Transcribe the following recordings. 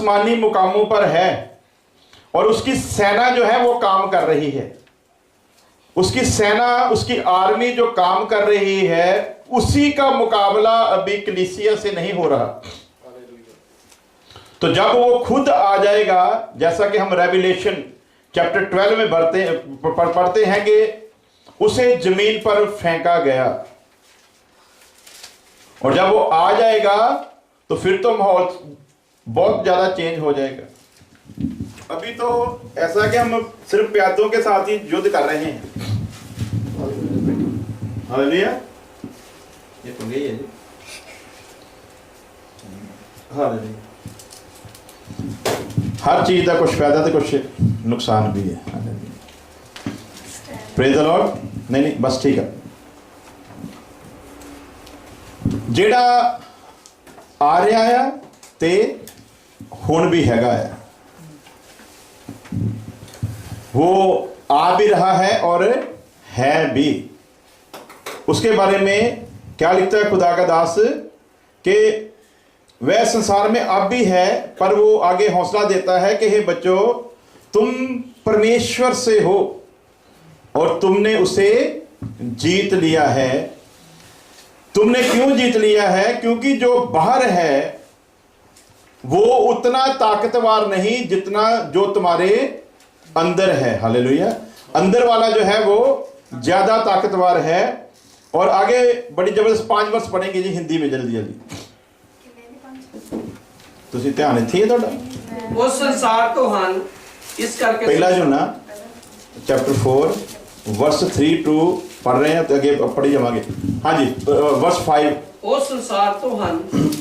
आसमानी मुकामों पर है और उसकी सेना जो है वो काम कर रही है। उसकी सेना, उसकी आर्मी जो काम कर रही है, उसी का मुकाबला अभी कलीसिया से नहीं हो रहा। तो जब वो खुद आ जाएगा, जैसा कि हम रेवलेशन चैप्टर 12 में पढ़ते हैं कि उसे जमीन पर फेंका गया, और जब वो आ जाएगा तो फिर तो माहौल बहुत ज्यादा चेंज हो जाएगा। अभी तो ऐसा कि हम सिर्फ प्यादों के साथ ही युद्ध कर रहे हैं। हालेलुया, ये तो गई है जी। हालेलुया, हर चीज का कुछ फायदा तो कुछ नुकसान भी है। Praise the Lord. नहीं बस ठीक है। जेड़ा आ रहा है ते हुण भी हैगा है, वो आ भी रहा है और है भी। उसके बारे में क्या लिखता है खुदा का दास कि वह संसार में अब भी है, पर वो आगे हौसला देता है कि हे बच्चों, तुम परमेश्वर से हो और तुमने उसे जीत लिया है। तुमने क्यों जीत लिया है? क्योंकि जो बाहर है वो उतना ताकतवर नहीं जितना जो तुम्हारे अंदर है। हालेलुया, अंदर वाला जो है वो ज्यादा ताकतवर है। और आगे बड़ी जबरदस्त 5 वर्ष पढ़ेंगे जी हिंदी में, जल्दी जल्दी तुसी ध्यान इत्थे थोड़ा। वो संसार तो हन इस करके पहला जो ना चैप्टर 4 वर्स 3 टू पढ़ रहे हैं, तो आगे पढ़ी जावांगे। हाँ जी, वर्स 5। वो संसार तो हन,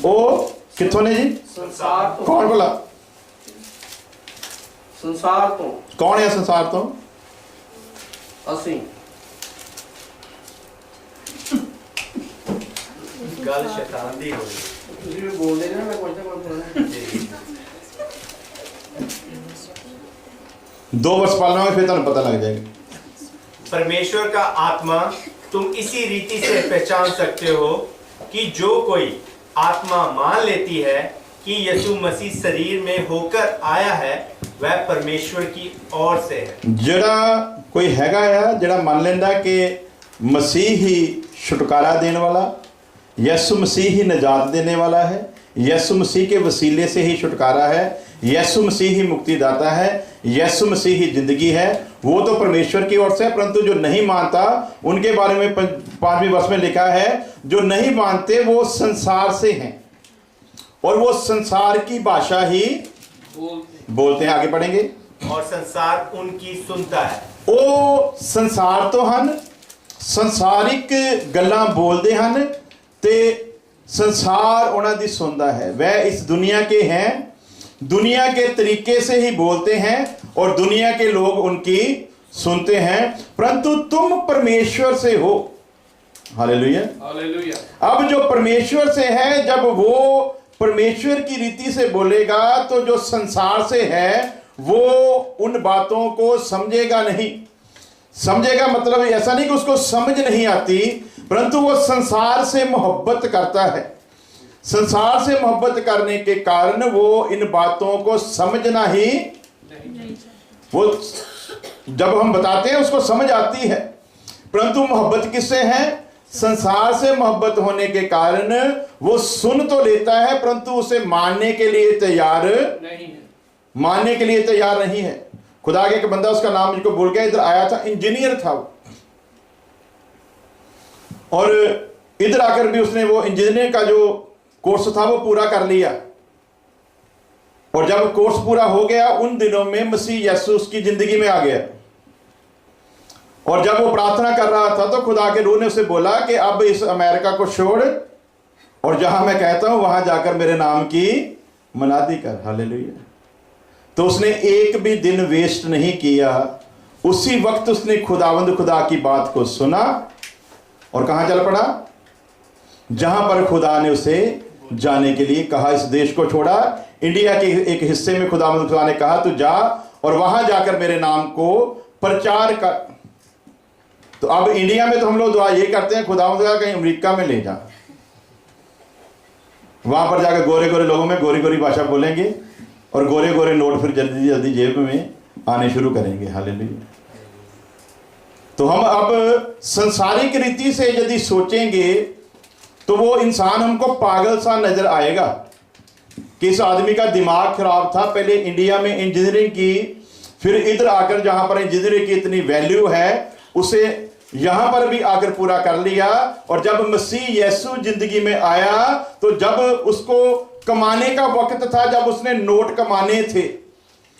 ओ किथों ने जी? संसार तो कौन बोला? संसार तो कौन है संसार तो? असी गल शैतान दी हो ਤੁਸੀਂ ਵੀ ਬੋਲਦੇ ਨਾ, ਮੈਂ ਕੁਝ ਨਾ ਕੁਝ ਬੋਲਣਾ। 2 वर्ष पढ़ना है, फिर तुम्हें पता लग जाएगा। परमेश्वर का आत्मा तुम इसी रीति से पहचान सकते हो कि जो कोई आत्मा मान लेती है कि यीशु मसीह शरीर में होकर आया है, वह परमेश्वर की ओर से है। जड़ा कोई हैगा है जड़ा मान लेंदा कि मसीह ही छुटकारा देने वाला, यीशु मसीह ही निजात देने वाला है, यीशु मसीह के वसीले से ही छुटकारा है, यीशु मसीह ही मुक्तिदाता है, यीशु मसीह ही जिंदगी है, वो तो परमेश्वर की ओर से है। परंतु जो नहीं मानता उनके बारे में 5वें वर्ष में लिखा है, जो नहीं मानते वो संसार से हैं और वो संसार की भाषा ही बोलते हैं। आगे पढ़ेंगे। और संसार उनकी सुनता है। ओ संसार तो हन, संसारिक गल्लां बोलते हन ते संसार उन्हां दी सुनदा है। वह इस दुनिया के हैं, दुनिया के तरीके से ही बोलते हैं और दुनिया के लोग उनकी सुनते हैं, परंतु तुम परमेश्वर से हो। Hallelujah, hallelujah. अब जो परमेश्वर से है, जब वो परमेश्वर की रीति से बोलेगा तो जो संसार से है वो उन बातों को समझेगा नहीं। समझेगा मतलब ऐसा नहीं कि उसको समझ नहीं आती, परंतु वो संसार से मोहब्बत करता है। संसार से मोहब्बत करने के कारण वो इन बातों को समझना ही नहीं। वो जब हम बताते हैं उसको समझ आती है, परंतु मोहब्बत किससे है? संसार से मोहब्बत होने के कारण वो सुन तो लेता है, परंतु उसे मानने के लिए तैयार नहीं है। मानने के लिए तैयार नहीं है। खुदा के एक बंदा, उसका नाम मुझको भूल गया, इधर आया था, इंजीनियर था वो, और इधर आकर भी उसने वो इंजीनियर का जो कोर्स था वो पूरा कर लिया। और जब कोर्स पूरा हो गया, उन दिनों में मसीह यीशु उसकी जिंदगी में आ गया। और जब वो प्रार्थना कर रहा था तो खुदा के रूह ने उसे बोला कि अब इस अमेरिका को छोड़ और जहां मैं कहता हूं वहां जाकर मेरे नाम की मनादी कर। हालेलुया। तो उसने एक भी दिन वेस्ट नहीं किया। उसी वक्त उसने खुदावंद खुदा की बात को सुना और कहां चल पड़ा? जहां पर खुदा ने उसे जाने के लिए कहा। इस देश को छोड़ा, इंडिया के एक हिस्से में खुदावंद खुदा ने कहा तू जा और वहां जाकर मेरे नाम को प्रचार कर। तो अब इंडिया में तो हम लोग दुआ ये करते हैं, खुदावंद खुदा कहीं अमेरिका में ले जा, वहां पर जाकर गोरे गोरे लोगों में गोरी गोरी भाषा बोलेंगे और गोरे गोरे नोट फिर जल्दी जल्दी जेब में आने शुरू करेंगे। हालेलुया। तो हम अब संसारिक रीति से यदि सोचेंगे तो वो इंसान हमको पागल सा नजर आएगा कि इस आदमी का दिमाग खराब था, पहले इंडिया में इंजीनियरिंग की, फिर इधर आकर जहां पर इंजीनियरिंग की इतनी वैल्यू है उसे यहां पर भी आकर पूरा कर लिया। और जब मसीह यीशु जिंदगी में आया तो जब उसको कमाने का वक्त था, जब उसने नोट कमाने थे,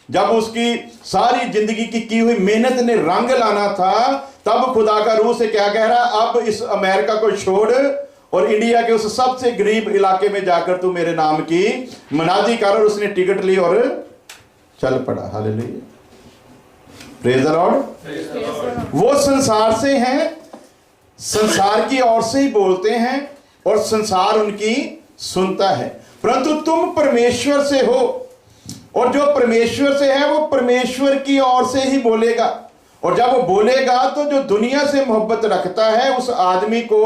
जब उसकी सारी जिंदगी की हुई मेहनत ने रंग लाना था, तब खुदा का रूह से क्या कह रहा, अब इस अमेरिका को छोड़ और इंडिया के उस सबसे गरीब इलाके में जाकर तू मेरे नाम की मनादी कर। और उसने टिकट ली और चल पड़ा। Hallelujah, praise the Lord. वो संसार से हैं, संसार की ओर से ही बोलते हैं और संसार उनकी सुनता है, परंतु तुम परमेश्वर से हो और जो परमेश्वर से है वो परमेश्वर की ओर से ही बोलेगा। और जब वो बोलेगा तो जो दुनिया से मोहब्बत रखता है उस आदमी को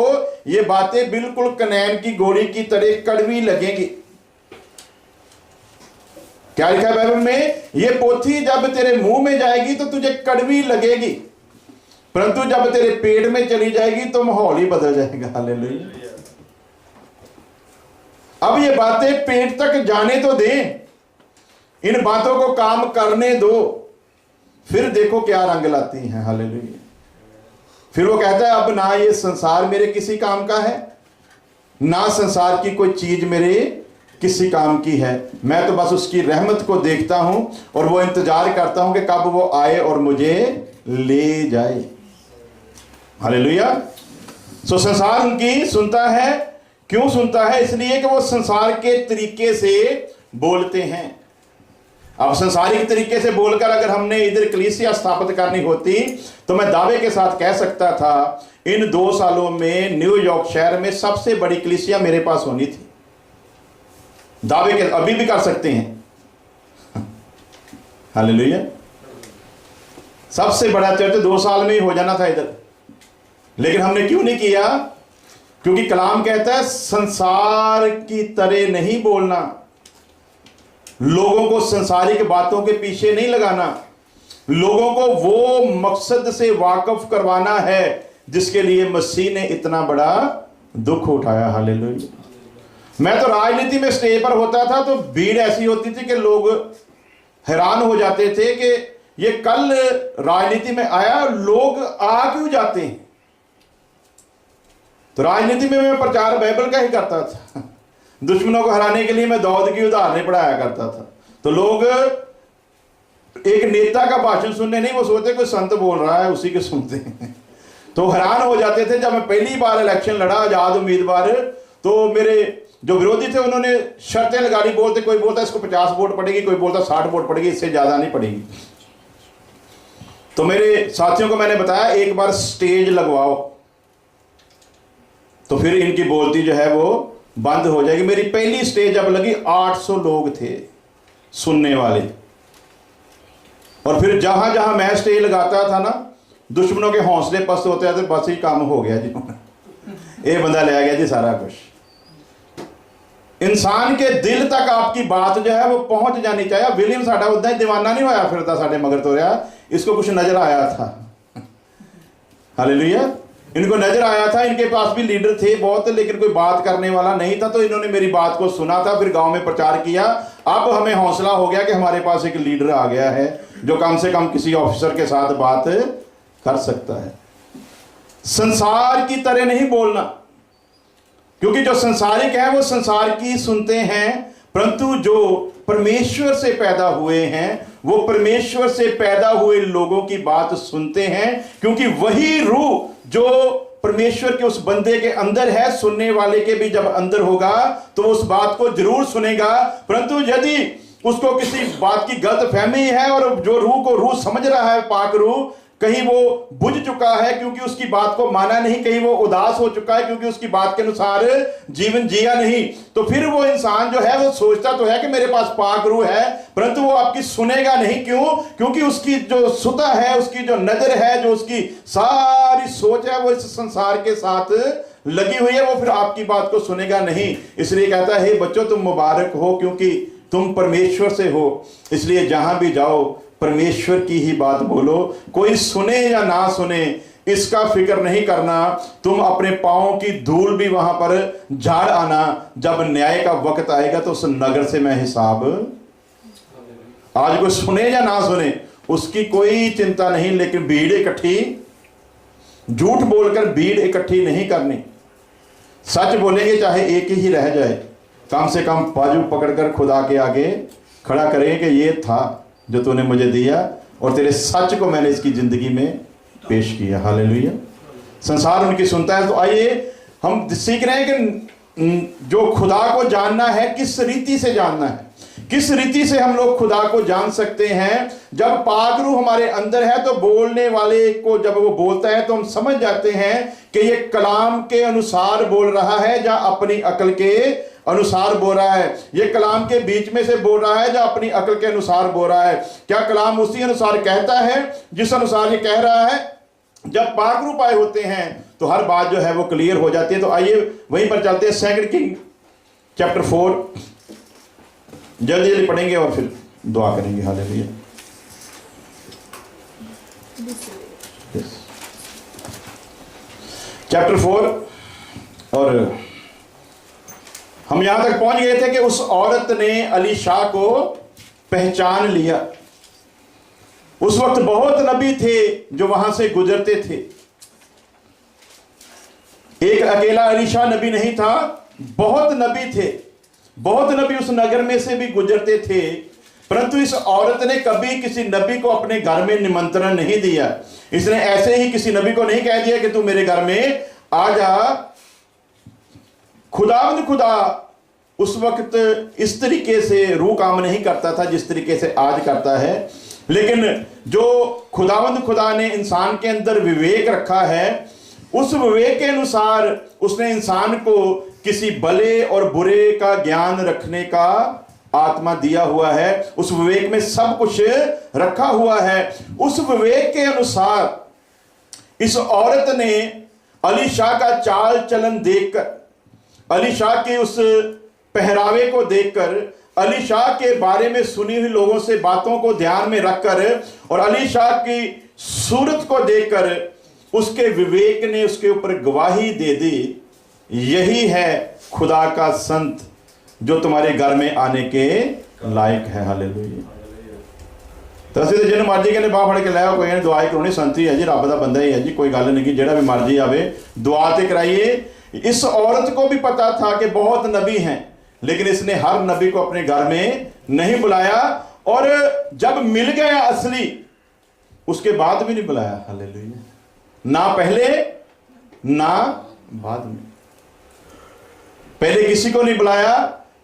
ये बातें बिल्कुल कनैन की गोली की तरह कड़वी लगेंगी। क्या लिखा है बाइबल में, ये पोथी जब तेरे मुंह में जाएगी तो तुझे कड़वी लगेगी, परंतु जब तेरे पेट में चली जाएगी तो माहौल ही बदल जाएगा। हालेलुया। अब ये बातें पेट तक जाने तो दें, इन बातों को काम करने दो, फिर देखो क्या रंग लाती हैं। हालेलुया। फिर वो कहता है अब ना ये संसार मेरे किसी काम का है, ना संसार की कोई चीज मेरे किसी काम की है, मैं तो बस उसकी रहमत को देखता हूं और वो इंतजार करता हूं कि कब वो आए और मुझे ले जाए। हालेलुया। सो संसार उनकी सुनता है। क्यों सुनता है? इसलिए कि वो संसार के तरीके से बोलते हैं। अब संसारिक तरीके से बोलकर अगर हमने इधर कलीसिया स्थापित करनी होती तो मैं दावे के साथ कह सकता था इन 2 सालों में न्यूयॉर्क शहर में सबसे बड़ी कलीसिया मेरे पास होनी थी। दावे के अभी भी कर सकते हैं। हालेलुया। सबसे बड़ा चर्च 2 साल में ही हो जाना था इधर, लेकिन हमने क्यों नहीं किया? क्योंकि कलाम कहता है संसार की तरह नहीं बोलना, लोगों को संसारिक बातों के पीछे नहीं लगाना, लोगों को वो मकसद से वाकिफ करवाना है जिसके लिए मसीह ने इतना बड़ा दुख उठाया। हालेलुया। मैं तो राजनीति में स्टेज पर होता था तो भीड़ ऐसी होती थी कि लोग हैरान हो जाते थे कि ये कल राजनीति में आया, लोग आ क्यों जाते हैं। तो राजनीति में मैं प्रचार बाइबल का ही करता था। दुश्मनों को हराने के लिए मैं दाऊद की उदाहरणें पढ़ाया करता था। तो लोग एक नेता का भाषण सुनने नहीं, वो सोचते कोई संत बोल रहा है उसी के सुनते हैं। तो हैरान हो जाते थे। जब मैं पहली बार इलेक्शन लड़ा आजाद उम्मीदवार, तो मेरे जो विरोधी थे उन्होंने शर्तें लगा दी। बोलते, कोई बोलता इसको 50 वोट पड़ेगी, कोई बोलता 60 वोट पड़ेगी, इससे ज्यादा नहीं पड़ेगी। तो मेरे साथियों को मैंने बताया एक बार स्टेज लगवाओ तो फिर इनकी बोलती जो है वो बंद हो जाएगी। मेरी पहली स्टेज जब लगी 800 लोग थे सुनने वाले, और फिर जहां जहां मैं स्टेज लगाता था ना, दुश्मनों के हौसले पस्त होते थे, बस ही काम हो गया जी, ये बंदा ले गया जी सारा कुछ। इंसान के दिल तक आपकी बात जो है वो पहुंच जानी चाहिए। विलियम साडा उदा ही दीवाना नहीं होया फिरता साडे मगर तो रहा, इसको कुछ नजर आया था। हालेलुया। इनको नजर आया था, इनके पास भी लीडर थे बहुत, लेकिन कोई बात करने वाला नहीं था। तो इन्होंने मेरी बात को सुना था, फिर गांव में प्रचार किया। अब हमें हौसला हो गया कि हमारे पास एक लीडर आ गया है जो कम से कम किसी ऑफिसर के साथ बात कर सकता है। संसार की तरह नहीं बोलना, क्योंकि जो संसारिक है वो संसार की सुनते हैं, परंतु जो परमेश्वर से पैदा हुए हैं वो परमेश्वर से पैदा हुए लोगों की बात सुनते हैं, क्योंकि वही रूह जो परमेश्वर के उस बंदे के अंदर है, सुनने वाले के भी जब अंदर होगा तो उस बात को जरूर सुनेगा। परंतु यदि उसको किसी बात की गलत फहमी है और जो रूह को रूह समझ रहा है, पाक रूह, कहीं वो बुझ चुका है क्योंकि उसकी बात को माना नहीं, कहीं वो उदास हो चुका है क्योंकि उसकी बात के अनुसार जीवन जिया नहीं, तो फिर वो इंसान जो है वो सोचता तो है कि मेरे पास पाक रूह है, परंतु वो आपकी सुनेगा नहीं। क्यों? क्योंकि उसकी जो सुता है, उसकी जो नजर है, जो उसकी सारी सोच है वो इस संसार के साथ लगी हुई है, वो फिर आपकी बात को सुनेगा नहीं। इसलिए कहता है हे बच्चों तुम मुबारक हो, क्योंकि तुम परमेश्वर से हो, इसलिए जहां भी जाओ परमेश्वर की ही बात बोलो। कोई सुने या ना सुने इसका फिक्र नहीं करना, तुम अपने पांवों की धूल भी वहां पर झाड़ आना। जब न्याय का वक्त आएगा तो उस नगर से मैं हिसाब, आज कोई सुने या ना सुने उसकी कोई चिंता नहीं, लेकिन भीड़ इकट्ठी, झूठ बोलकर भीड़ इकट्ठी नहीं करनी। सच बोलेंगे चाहे एक ही रह जाए, कम से कम बाजू पकड़कर खुदा के आगे खड़ा करेंगे कि ये था जो तूने मुझे दिया और तेरे सच को मैंने इसकी जिंदगी में पेश किया। हालेलुया। संसार उनकी सुनता है। तो आइए हम सीख रहे हैं कि जो खुदा को जानना है किस रीति से जानना है, किस रीति से हम लोग खुदा को जान सकते हैं। जब पाक रूह हमारे अंदर है तो बोलने वाले को जब वो बोलता है तो हम समझ जाते हैं कि ये कलाम के अनुसार बोल रहा है या अपनी अकल के अनुसार बोल रहा है, ये कलाम के बीच में से बोल रहा है या अपनी अकल के अनुसार बोल रहा है। क्या कलाम उसी अनुसार कहता है जिस अनुसार ये कह रहा है? जब पाक रूह पाए होते हैं तो हर बात जो है वो क्लियर हो जाती है। तो आइए वहीं पर चलते हैं, 2 किंग चैप्टर 4 जल्दी जल्दी पढ़ेंगे और फिर दुआ करेंगे। हालेलुया। चैप्टर 4 और हम यहां तक पहुंच गए थे कि उस औरत ने अलीशा को पहचान लिया। उस वक्त बहुत नबी थे जो वहां से गुजरते थे। एक अकेला अलीशा नबी नहीं था, बहुत नबी थे, बहुत नबी उस नगर में से भी गुजरते थे। परंतु इस औरत ने कभी किसी नबी को अपने घर में निमंत्रण नहीं दिया। इसने ऐसे ही किसी नबी को नहीं कह दिया कि तू मेरे घर में आ जा। खुदावंद खुदा उस वक्त इस तरीके से रूह काम नहीं करता था जिस तरीके से आज करता है। लेकिन जो खुदावंद खुदा ने इंसान के अंदर विवेक रखा है, उस विवेक के अनुसार उसने इंसान को किसी भले और बुरे का ज्ञान रखने का आत्मा दिया हुआ है। उस विवेक में सब कुछ रखा हुआ है। उस विवेक के अनुसार इस औरत ने अलीशा का चाल चलन देखकर, अलीशा के उस पहरावे को देखकर, अलीशा के बारे में सुनी हुई लोगों से बातों को ध्यान में रखकर और अलीशा की सूरत को देखकर उसके विवेक ने उसके ऊपर गवाही दे दी, यही है खुदा का संत जो तुम्हारे घर में आने के लायक है। हालेलुया। तो असं तो जिन्हें मर्जी कहने बाह फड़ के लाया, कोई दुआ करानी, संत ही है जी, रब का बंदा ही है जी, कोई गल नहीं कि जेड़ा भी मर्जी आवे दुआ तो कराइए। इस औरत को भी पता था कि बहुत नबी हैं, लेकिन इसने हर नबी को अपने घर में नहीं बुलाया और जब मिल गया असली उसके बाद भी नहीं बुलाया। हालेलुया। ना पहले ना बाद में, पहले किसी को नहीं बुलाया।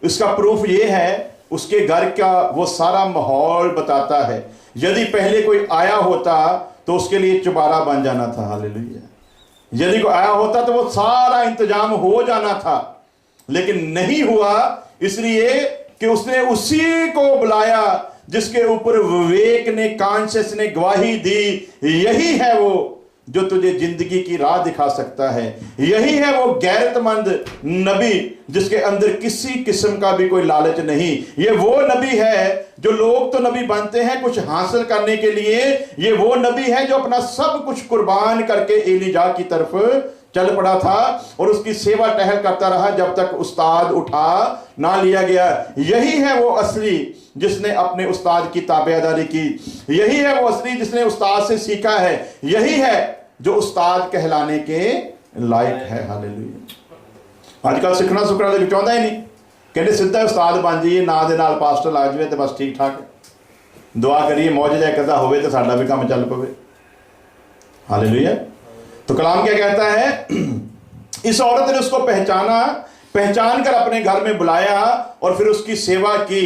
इसका प्रूफ ये है, उसके घर का वो सारा माहौल बताता है। यदि पहले कोई आया होता तो उसके लिए चुबारा बन जाना था। हालेलुया। यदि कोई आया होता तो वो सारा इंतजाम हो जाना था, लेकिन नहीं हुआ, इसलिए कि उसने उसी को बुलाया जिसके ऊपर विवेक ने, कॉन्शियस ने गवाही दी, यही है वो जो तुझे जिंदगी की राह दिखा सकता है। यही है वो गैरतमंद नबी जिसके अंदर किसी किस्म का भी कोई लालच नहीं। ये वो नबी है जो, लोग तो नबी बनते हैं कुछ हासिल करने के लिए, ये वो नबी है जो अपना सब कुछ कुर्बान करके एलीजा की तरफ चल पड़ा था और उसकी सेवा टहल करता रहा जब तक उस्ताद उठा ना लिया गया। यही है वो असली जिसने अपने उस्ताद की ताबेदारी की। यही है वो असली जिसने उस्ताद से सीखा है। यही है जो उस्ताद कहलाने के लायक है। हालेलुया। आजकल सीखना सुखना तो चाहता ही नहीं, कहते सीधा उस्ताद बन जाइए, ना दे नाल पास्टर ला जाए तो बस ठीक ठाक है, दुआ करिए मौज जाए करता होवे तो साडा भी काम चल पवे। हालेलुया। तो कलाम क्या कहता है? इस औरत ने उसको पहचाना, पहचान कर अपने घर में बुलाया और फिर उसकी सेवा की।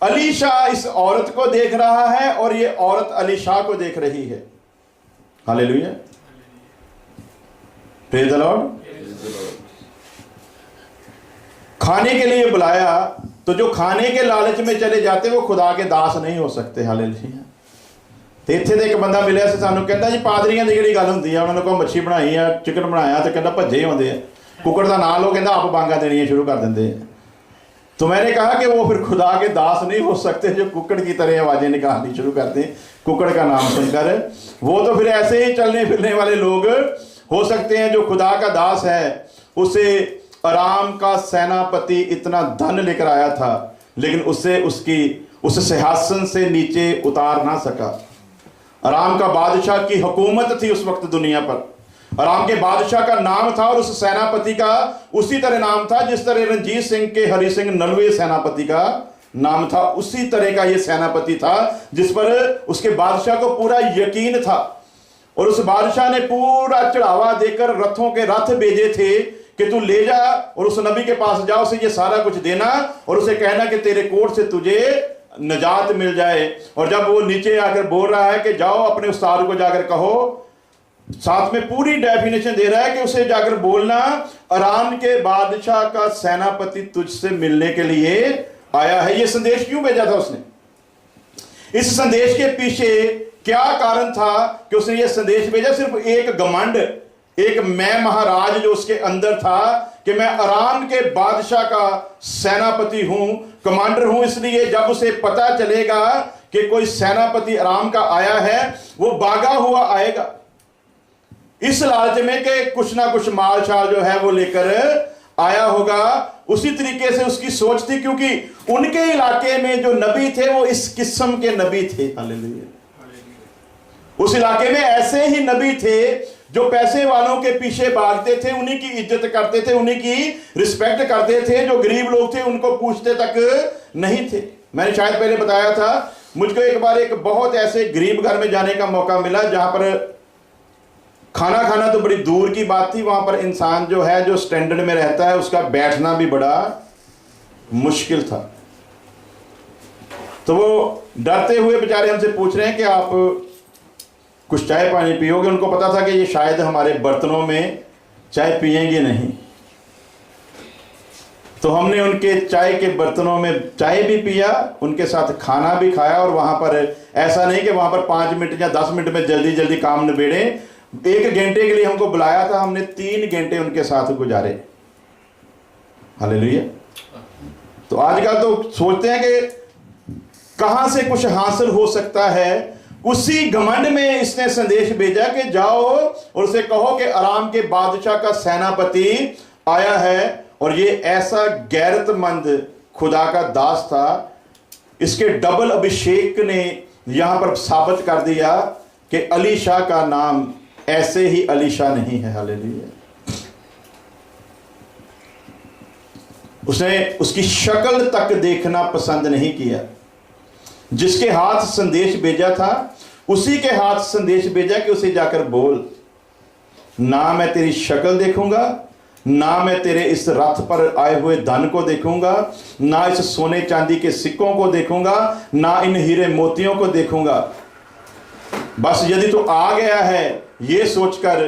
अलीशा इस औरत को देख रहा है और ये औरत अलीशा को देख रही है। हालेलुया। Praise the Lord. खाने के लिए बुलाया तो जो खाने के लालच में चले जाते वो खुदा के दास नहीं हो सकते। हालेलुया। तो इत्थे तो एक बंदा मिले से सानू कहता जी पादरियां की जिहड़ी गल हुंदी है, उन्होंने कोई मच्छी बनाई है, चिकन बनाया, तो कहता भज्जे आउंदे आ, कुकड़ का नाम लो, कहता आप बांगा देनियां शुरू कर देंगे। तो मैंने कहा कि वो फिर खुदा के दास नहीं हो सकते जो कुकड़ की तरह आवाजें निकालनी शुरू करते हैं कुकड़ का नाम सुनकर। वो तो फिर ऐसे ही चलने फिरने वाले लोग हो सकते हैं। जो खुदा का दास है उसे अराम का सेनापति इतना धन लेकर आया था, लेकिन उसे उस सिंहासन से नीचे उतार ना सका। अराम का बादशाह की हुकूमत थी उस वक्त दुनिया पर। अराम के बादशाह का नाम था और उस सेनापति का उसी तरह नाम था जिस तरह रणजीत सिंह के हरि सिंह नलवे सेनापति का नाम था। उसी तरह का यह सेनापति था जिस पर उसके बादशाह को पूरा यकीन था। और उस बादशाह ने पूरा चढ़ावा देकर रथों के रथ भेजे थे कि तू ले जा और उस नबी के पास जा, उसे ये सारा कुछ देना और उसे कहना कि तेरे कोर्ट से तुझे नजात मिल जाए। और जब वो नीचे आकर बोल रहा है कि जाओ अपने उस्ताद को जाकर कहो, साथ में पूरी डेफिनेशन दे रहा है कि उसे जाकर बोलना अराम के बादशाह का सेनापति तुझसे मिलने के लिए आया है। यह संदेश क्यों भेजा था उसने? इस संदेश के पीछे क्या कारण था कि उसने यह संदेश भेजा? सिर्फ एक घमंड, एक मैं महाराज जो उसके अंदर था कि मैं अराम के बादशाह का सेनापति हूं, कमांडर हूं। इसलिए जब उसे पता चलेगा कि कोई सेनापति अराम का आया है, वो भागा हुआ आएगा इस लालच में कि कुछ ना कुछ माल शाल जो है वो लेकर आया होगा। उसी तरीके से उसकी सोच थी, क्योंकि उनके इलाके में जो नबी थे वो इस किस्म के नबी थे। हालेलुया। उस इलाके में ऐसे ही नबी थे जो पैसे वालों के पीछे भागते थे, उन्हीं की इज्जत करते थे, उन्हीं की रिस्पेक्ट करते थे। जो गरीब लोग थे उनको पूछते तक नहीं थे। मैंने शायद पहले बताया था, मुझको एक बार एक बहुत ऐसे गरीब घर में जाने का मौका मिला जहां पर खाना खाना तो बड़ी दूर की बात थी। वहां पर इंसान जो है, जो स्टैंडर्ड में रहता है, उसका बैठना भी बड़ा मुश्किल था। तो वो डरते हुए बेचारे हमसे पूछ रहे हैं कि आप कुछ चाय पानी पियोगे? उनको पता था कि ये शायद हमारे बर्तनों में चाय पिएंगे नहीं। तो हमने उनके चाय के बर्तनों में चाय भी पिया, उनके साथ खाना भी खाया। और वहां पर ऐसा नहीं कि वहां पर 5 मिनट या 10 मिनट में जल्दी जल्दी काम निबेड़े। 1 घंटे के लिए हमको बुलाया था, हमने 3 घंटे उनके साथ गुजारे। हालेलुया। तो आजकल तो सोचते हैं कि कहां से कुछ हासिल हो सकता है। उसी घमंड में इसने संदेश भेजा कि जाओ और उसे कहो कि अराम के बादशाह का सेनापति आया है। और ये ऐसा गैरतमंद खुदा का दास था, इसके डबल अभिषेक ने यहां पर साबित कर दिया कि अलीशा का नाम ऐसे ही अलीशा नहीं है। हालेलुया। उसने उसकी शक्ल तक देखना पसंद नहीं किया। जिसके हाथ संदेश भेजा था उसी के हाथ संदेश भेजा कि उसे जाकर बोल, ना मैं तेरी शक्ल देखूंगा, ना मैं तेरे इस रथ पर आए हुए धन को देखूंगा, ना इस सोने चांदी के सिक्कों को देखूंगा, ना इन हीरे मोतियों को देखूंगा। बस यदि तू आ गया है ये सोचकर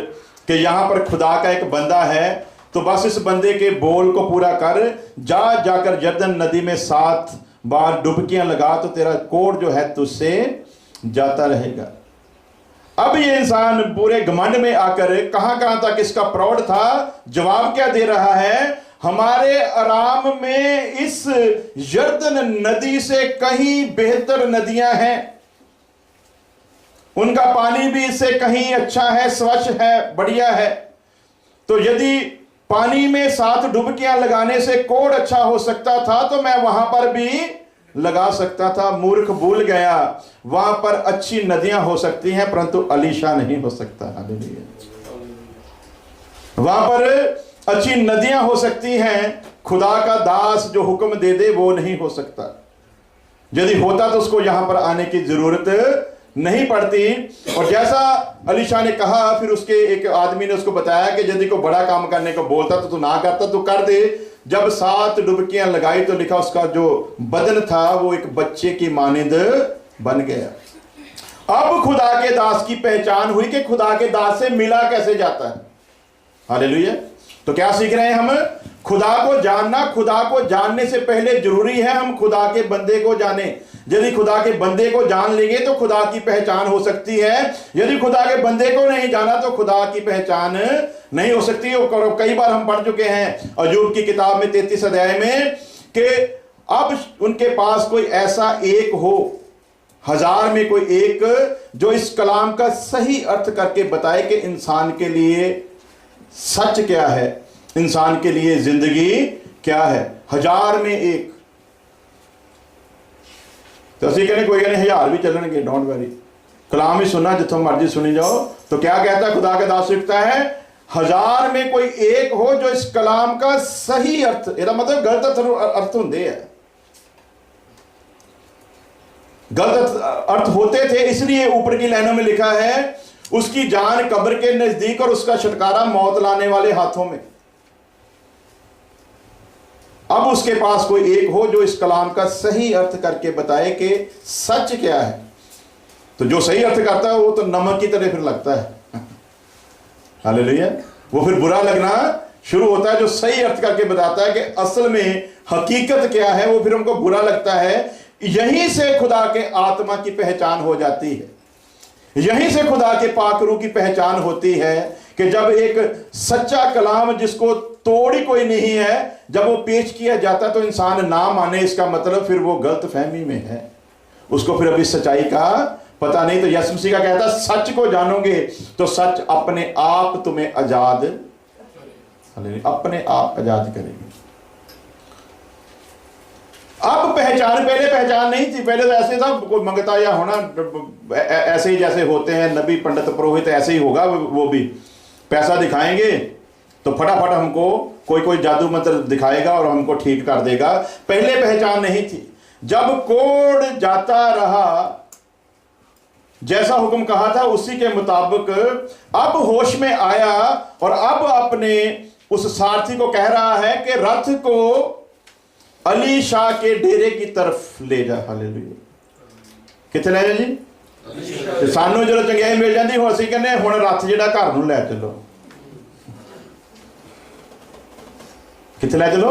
कि यहां पर खुदा का एक बंदा है, तो बस इस बंदे के बोल को पूरा कर। जाकर यरदन नदी में 7 बार डुबकियां लगा, तो तेरा कोट जो है तुझसे जाता रहेगा। अब ये इंसान पूरे घमंड में आकर कहां कहां तक इसका प्रौढ़ था, जवाब क्या दे रहा है? हमारे अराम में इस यरदन नदी से कहीं बेहतर नदियां हैं, उनका पानी भी इससे कहीं अच्छा है, स्वच्छ है, बढ़िया है। तो यदि पानी में 7 डुबकियां लगाने से कोड अच्छा हो सकता था तो मैं वहां पर भी लगा सकता था। मूर्ख भूल गया, वहां पर अच्छी नदियां हो सकती हैं परंतु अलीशा नहीं हो सकता। वहां पर अच्छी नदियां हो सकती हैं, खुदा का दास जो हुक्म दे दे वो नहीं हो सकता। यदि होता तो उसको यहां पर आने की जरूरत नहीं पड़ती। और जैसा अलीशा ने कहा, फिर उसके एक आदमी ने उसको बताया कि यदि को बड़ा काम करने को बोलता तो तू ना करता, तो कर दे। जब 7 डुबकियां लगाई तो लिखा उसका जो बदन था वो एक बच्चे की मानिंद बन गया। अब खुदा के दास की पहचान हुई कि खुदा के दास से मिला कैसे जाता है। हालेलुया। तो क्या सीख रहे हैं हम? खुदा को जानना। खुदा को जानने से पहले जरूरी है हम खुदा के बंदे को जाने। यदि खुदा के बंदे को जान लेंगे तो खुदा की पहचान हो सकती है। यदि खुदा के बंदे को नहीं जाना तो खुदा की पहचान नहीं हो सकती। और कई बार हम पढ़ चुके हैं अय्यूब की किताब में 33 अध्याय में कि अब उनके पास कोई ऐसा एक हो, 1000 में कोई एक, जो इस कलाम का सही अर्थ करके बताए कि इंसान के लिए सच क्या है, इंसान के लिए जिंदगी क्या है। 1000 में एक। तो असं कहने कोई कहने 1000 भी चलणगे, डोंट वरी, कलाम ही सुनना जितों मर्जी सुनी जाओ। तो क्या कहता है खुदा का दास लिखता है, 1000 में कोई एक हो जो इस कलाम का सही अर्थ, इसका मतलब गलत अर्थ होंगे है, गलत अर्थ होते थे, इसलिए ऊपर की लाइनों में लिखा है उसकी जान कब्र के नजदीक और उसका छुटकारा मौत लाने वाले हाथों में। अब उसके पास कोई एक हो जो इस कलाम का सही अर्थ करके बताए कि सच क्या है। तो जो सही अर्थ करता है वो तो नमक की तरह फिर लगता है, हालेलुया। वो फिर बुरा लगना शुरू होता है। जो सही अर्थ करके बताता है कि असल में हकीकत क्या है, वो फिर हमको बुरा लगता है। यहीं से खुदा के आत्मा की पहचान हो जाती है, यहीं से खुदा के पाकरू की पहचान होती है कि जब एक सच्चा कलाम जिसको तोड़ ही कोई नहीं है, जब वो पेश किया जाता तो इंसान ना माने, इसका मतलब फिर वो गलत फहमी में है, उसको फिर अभी सच्चाई का पता नहीं। तो यीशु मसीह का कहता सच को जानोगे तो सच अपने आप तुम्हें आजाद, अपने आप आजाद करेगी। अब पहचान, पहले पहचान नहीं थी, पहले तो ऐसे था कोई मंगता या होना ऐसे ही जैसे होते हैं नबी पंडित पुरोहित, ऐसे ही होगा। वो भी पैसा दिखाएंगे तो फटाफट हमको कोई जादू मंत्र दिखाएगा और हमको ठीक कर देगा। पहले पहचान नहीं थी। जब कोड जाता रहा, जैसा हुक्म कहा था उसी के मुताबिक अब होश में आया और अब अपने उस सारथी को कह रहा है कि रथ को अली शाह के डेरे की तरफ ले जा। हालेलुया। कितने ले जा जी? ਤੇ ਸਾਨੂੰ ਜਦੋਂ ਚੰਗਿਆਈ ਮਿਲ ਜਾਂਦੀ ਹੁਣ ਅਸੀਂ ਕਹਿੰਦੇ ਹੁਣ ਰੱਥ ਜਿਹੜਾ ਘਰ ਨੂੰ ਲੈ ਚਲੋ। कितने ले चलो?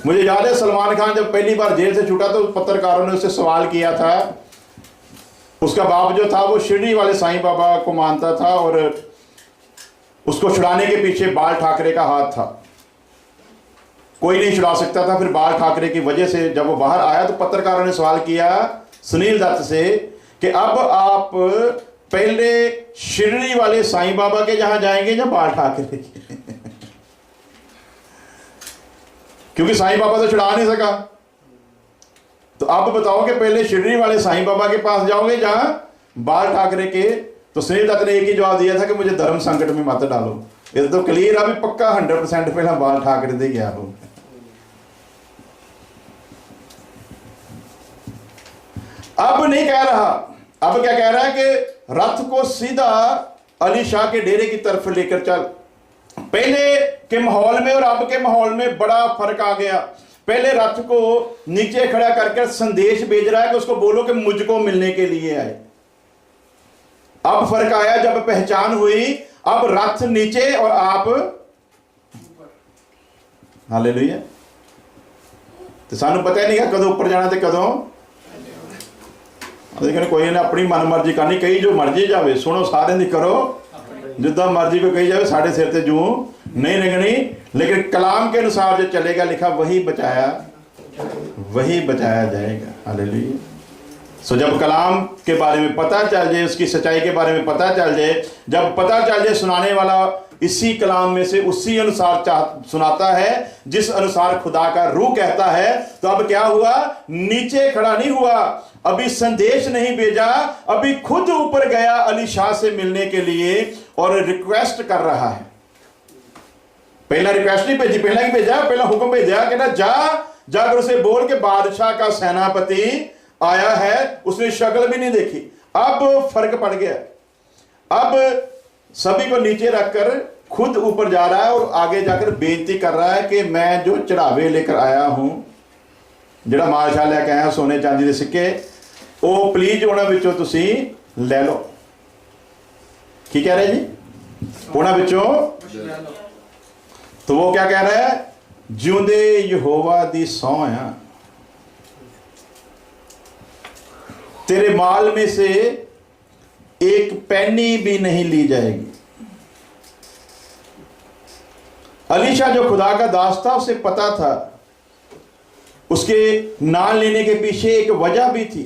मुझे याद है सलमान खान जब पहली बार जेल से छूटा तो पत्रकारों ने उससे सवाल किया था। उसका बाप जो था वो शिरडी वाले साईं बाबा को मानता था और उसको छुड़ाने के पीछे बाल ठाकरे का हाथ था, कोई नहीं छुड़ा सकता था। फिर बाल ठाकरे की वजह से जब वो बाहर आया तो पत्रकारों ने सवाल किया सुनील दत्त से कि अब आप पहले शिरडी वाले साईं बाबा के जहां जाएंगे या बाल ठाकरे के? क्योंकि साईं बाबा तो छुड़ा नहीं सका। तो आप बताओ कि पहले शिरडी वाले साईं बाबा के पास जाओगे जहां बाल ठाकरे के? तो सुनील दत्त ने एक ही जवाब दिया था कि मुझे धर्म संकट में मत डालो। ये तो क्लियर है, अभी पक्का 100% पहला बाल ठाकरे दे गया हो। अब नहीं कह रहा, अब क्या कह रहा है कि रथ को सीधा अली शाह के डेरे की तरफ लेकर चल। पहले के माहौल में और अब के माहौल में बड़ा फर्क आ गया। पहले रथ को नीचे खड़ा करके संदेश भेज रहा है कि उसको बोलो कि मुझको मिलने के लिए आए। अब फर्क आया जब पहचान हुई, अब रथ नीचे और आप हालेलुया। तो सानू पता ही नहीं है कदों ऊपर जाना तो कदों लेकिन कोई ने अपनी मन मर्जी करनी, कही जो मर्जी जावे, सुनो सारे दी करो जिदा मर्जी को कही जावे, साढ़े सिर से जू नहीं लगनी। लेकिन कलाम के अनुसार जो चलेगा लिखा वही बचाया जाएगा। हालेलुया। सो जब कलाम के बारे में पता चल जाए, उसकी सच्चाई के बारे में पता चल जाए, जब पता चल जाए सुनाने वाला इसी कलाम में से उसी अनुसार सुनाता है जिस अनुसार खुदा का रूह कहता है, तो अब क्या हुआ? नीचे खड़ा नहीं हुआ, अभी संदेश नहीं भेजा, अभी खुद ऊपर गया अली शाह से मिलने के लिए और रिक्वेस्ट कर रहा है। पहला रिक्वेस्ट नहीं भेजी, पहला ही भेजा, पहला हुक्म भेजा कि ना जाकर उसे बोल के बादशाह का सेनापति आया है। उसने शक्ल भी नहीं देखी। अब फर्क पड़ गया। अब सभी को नीचे रखकर खुद ऊपर जा रहा है और आगे जाकर बेनती कर रहा है कि मैं जो चढ़ावे लेकर आया हूं, ਜਿਹੜਾ ਮਾਲਸ਼ਾ ਲੈ ਕੇ ਆਇਆ सोने चांदी के सिक्के, ਉਹ प्लीज ਉਹਨਾਂ ਵਿੱਚੋਂ ਤੁਸੀਂ ਲੈ ਲਓ। ਕੀ कह रहे जी? ਉਹਨਾਂ ਵਿੱਚੋਂ। तो वो क्या कह रहा है? ਜਿਉਂਦੇ यहोवा दी सौं आ, तेरे माल में से एक पैनी भी नहीं ली जाएगी। अलीशा जो खुदा का दास था उसे पता था उसके नाम लेने के पीछे एक वजह भी थी।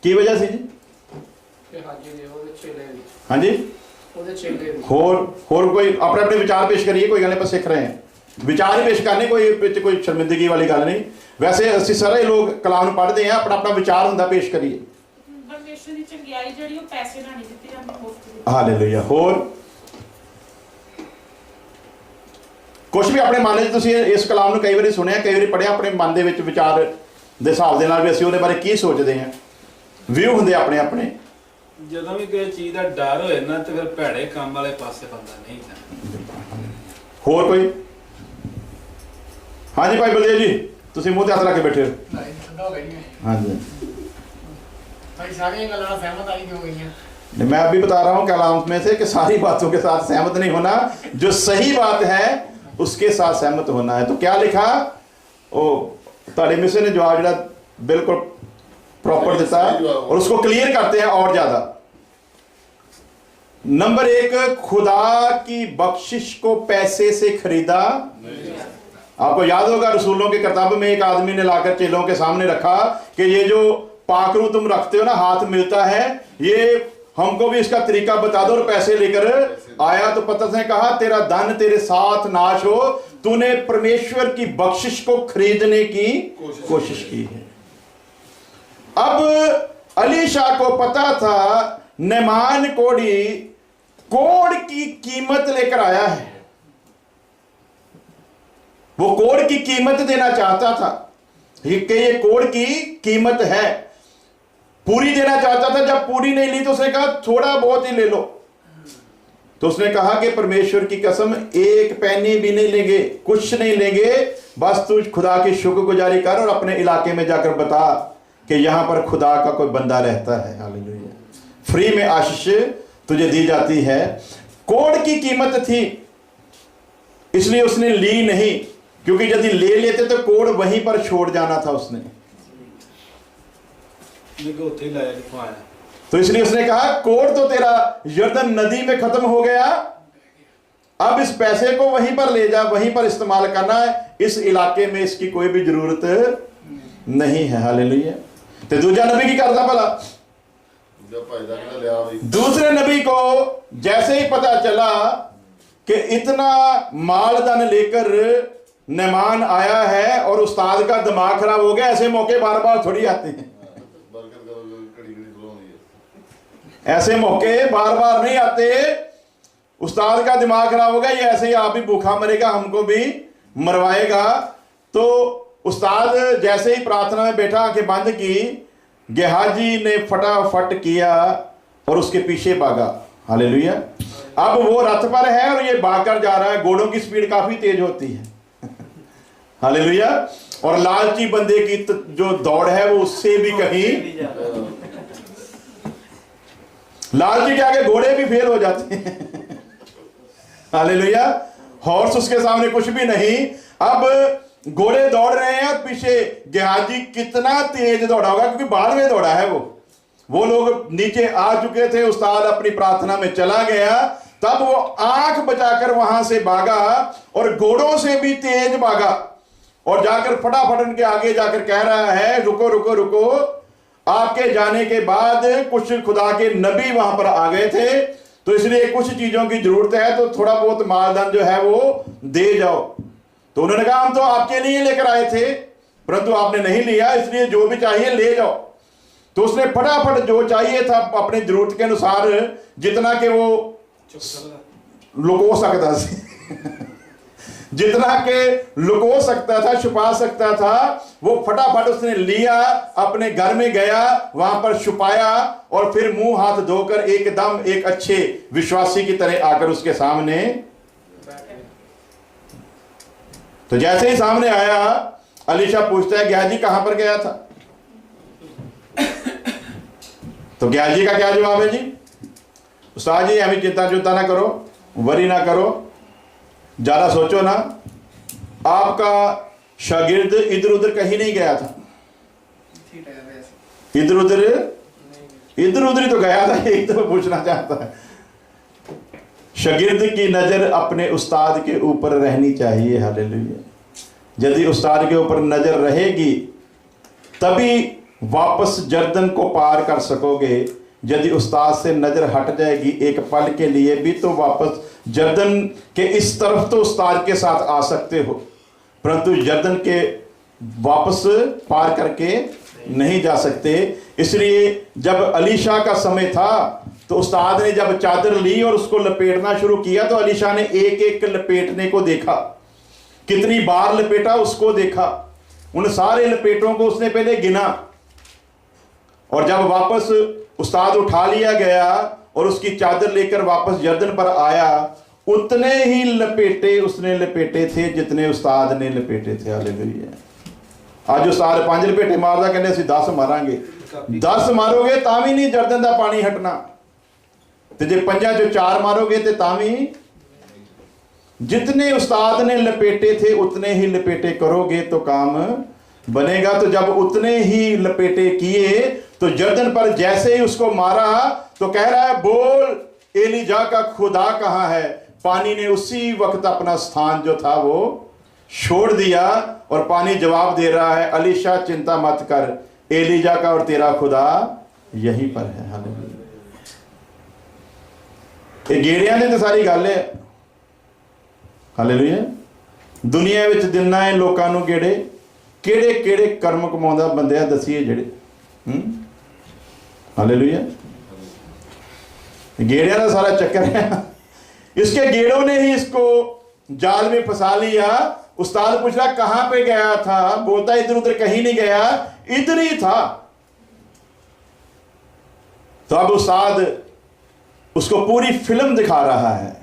की वजह सी जी? हाँ जी, होर कोई अपने अपने विचार पेश करिए, कोई गल नहीं, सीख रहे हैं, विचार ही पेश करने, कोई शर्मिंदगी वाली गल नहीं। वैसे असं सारे लोग कलाम पढ़ते हैं, अपना अपना विचार होंगे, पेश करिए। हालेलुया। होर कुछ भी अपने मन में तुसीं इस कलाम कई बार सुनिया, कई बार पढ़िया, अपने मन के विचार के हिसाब के नाल भी असीं उहदे बारे की सोचते हैं, व्यू होंगे अपने अपने। ਜਦੋਂ ਵੀ ਕੋਈ चीज़ का डर होए ना तो फिर भैड़े काम वाले पासे बंदा नहीं जाता। होर कोई? हाँ जी भाई बलदेव जी, तुसीं मुँह ते हथ रख के बैठे हो। हाँ जी, मैं अभी बता रहा हूँ कलाम में से कि सारी बातों के साथ सहमत नहीं होना, जो सही बात है उसके साथ सहमत होना है। तो क्या लिखा? ओ ताड़े मिसे ने जवाब जो बिल्कुल प्रॉपर देता और उसको क्लियर करते हैं और ज्यादा। नंबर 1, खुदा की बख्शिश को पैसे से खरीदा। आपको याद होगा रसूलों के किताब में एक आदमी ने लाकर चेलों के सामने रखा कि ये जो पाखरू तुम रखते हो ना, हाथ मिलता है, ये हमको भी इसका तरीका बता दो, और पैसे लेकर आया। तो पतरस ने कहा, तेरा धन तेरे साथ नाश हो, तूने परमेश्वर की बख्शिश को खरीदने की कोशिश की है। अब अलीशा को पता था नहमान कोढ़ी कोढ़ की कीमत लेकर आया है, वो कोढ़ की कीमत देना चाहता था कि ये कोढ़ की कीमत है, पूरी देना चाहता था। जब पूरी नहीं ली तो उसने कहा थोड़ा बहुत ही ले लो। तो उसने कहा कि परमेश्वर की कसम, एक पैनी भी नहीं लेंगे, कुछ नहीं लेंगे, बस तू खुदा की शुक्रगुजारी कर और अपने इलाके में जाकर बता कि यहां पर खुदा का कोई बंदा रहता है। हालेलुया। फ्री में आशीष तुझे दी जाती है। कोढ़ की कीमत थी, इसलिए उसने ली नहीं, क्योंकि यदि ले लेते तो कोढ़ वहीं पर छोड़ जाना था उसने। तो इसलिए उसने कहा कोढ़ तो तेरा यरदन नदी में खत्म हो गया, अब इस पैसे को वहीं पर ले जा, वहीं पर इस्तेमाल करना है, इस इलाके में इसकी कोई भी जरूरत नहीं है। हालेलुया। तो दूसरा नबी की करता भला? दूसरे नबी को जैसे ही पता चला कि इतना मालधन लेकर नहमान आया है और उस्ताद का दिमाग खराब हो गया, ऐसे मौके बार बार थोड़ी आते हैं, ऐसे मौके बार बार नहीं आते। उस्ताद का दिमाग खराब हो गया, ये ऐसे ही आप भी भूखा मरेगा, हमको भी मरवाएगा। तो उस्ताद जैसे ही प्रार्थना में बैठा, आंखें बंद की, गेहाजी ने फटाफट किया और उसके पीछे भागा। हालेलुया। अब वो रथ पर है और ये भागकर जा रहा है, घोड़ों की स्पीड काफी तेज होती है। हालेलुया। और लालची बंदे की जो दौड़ है वो उससे भी कहीं, लालची के आगे घोड़े भी फेल हो जाते हैं। हालेलुया। हॉर्स उसके सामने कुछ भी नहीं। अब घोड़े दौड़ रहे हैं और पीछे गेहाजी कितना तेज दौड़ा होगा, क्योंकि बाद में दौड़ा है वो लोग नीचे आ चुके थे। उस्ताद अपनी प्रार्थना में चला गया, तब वो आंख बचाकर वहां से भागा और घोड़ों से भी तेज भागा और जाकर फटाफट उनके आगे जाकर कह रहा है, रुको रुको रुको। आपके जाने के बाद कुछ खुदा के नबी वहां पर आ गए थे, तो इसलिए कुछ चीजों की जरूरत है, तो थोड़ा बहुत मालधन जो है वो दे जाओ। तो उन्होंने कहा हम तो आपके लिए लेकर आए थे, परंतु आपने नहीं लिया, इसलिए जो भी चाहिए ले जाओ। तो उसने फटाफट जो चाहिए था अपनी जरूरत के अनुसार, जितना कि वो लुको सकता था जितना के लुको सकता था, छुपा सकता था, वो फटाफट उसने लिया, अपने घर में गया, वहां पर छुपाया और फिर मुंह हाथ धोकर एकदम एक अच्छे विश्वासी की तरह आकर उसके सामने। तो जैसे ही सामने आया, अलीशा पूछता है गेहाजी कहां पर गया था? तो गेहाजी का क्या जवाब है जी? उस्ताद जी हमें चिंता ना करो, वरी ना करो, ज्यादा सोचो ना, आपका शागिर्द इधर उधर कहीं नहीं गया था। इधर उधर ही तो गया था, एक तो पूछना चाहता है। शागिर्द की नजर अपने उस्ताद के ऊपर रहनी चाहिए। हालेलुया। यदि उस्ताद के ऊपर नजर रहेगी तभी वापस जर्दन को पार कर सकोगे। यदि उस्ताद से नजर हट जाएगी एक पल के लिए भी तो वापस जर्दन के इस तरफ तो उस्ताद के साथ आ सकते हो, परंतु जर्दन के वापस पार करके नहीं जा सकते। इसलिए जब अली शाह का समय था तो उस्ताद ने जब चादर ली और उसको लपेटना शुरू किया तो अली शाह ने एक एक लपेटने को देखा, कितनी बार लपेटा उसको देखा, उन सारे लपेटों को उसने पहले गिना, और जब वापस उस्ताद उठा लिया गया और उसकी चादर लेकर वापस जर्दन पर आया, उतने ही लपेटे उसने लपेटे थे जितने उस्ताद ने लपेटे थे। हालेलुया। आज उस्ताद 5 लपेटे मारदा, कहने असीं 10 मारांगे, 10 मारोगे तां भी नहीं जर्दन दा पानी हटना, ते जे 5 चों 4 मारोगे ते तां भी जितने उस्ताद ने लपेटे थे उतने ही लपेटे करोगे तो काम बनेगा। तो जब उतने ही लपेटे किए तो जर्दन पर जैसे ही उसको मारा तो कह रहा है, बोल एलीजा का खुदा कहां है। पानी ने उसी वक्त अपना स्थान जो था वो छोड़ दिया और पानी जवाब दे रहा है, अली शाह चिंता मत कर, एलीजा का और तेरा खुदा यहीं पर है। हालेलुया। ये गेड़िया ने तो सारी गल है। हालेलुया। दुनिया विच दिना है लोकां नूं गेड़े, केड़े केड़े कर्म कमाउंदा बंदिया दसीए जेड़े। हालेलुया। गेड़िया का सारा चक्कर है। इसके गेड़ों ने ही इसको जाल में फंसा लिया। उस्ताद पूछ रहा कहां पे गया था, बोलता इधर उधर कहीं नहीं गया, इधर ही था। तो अब उस्ताद उसको पूरी फिल्म दिखा रहा है।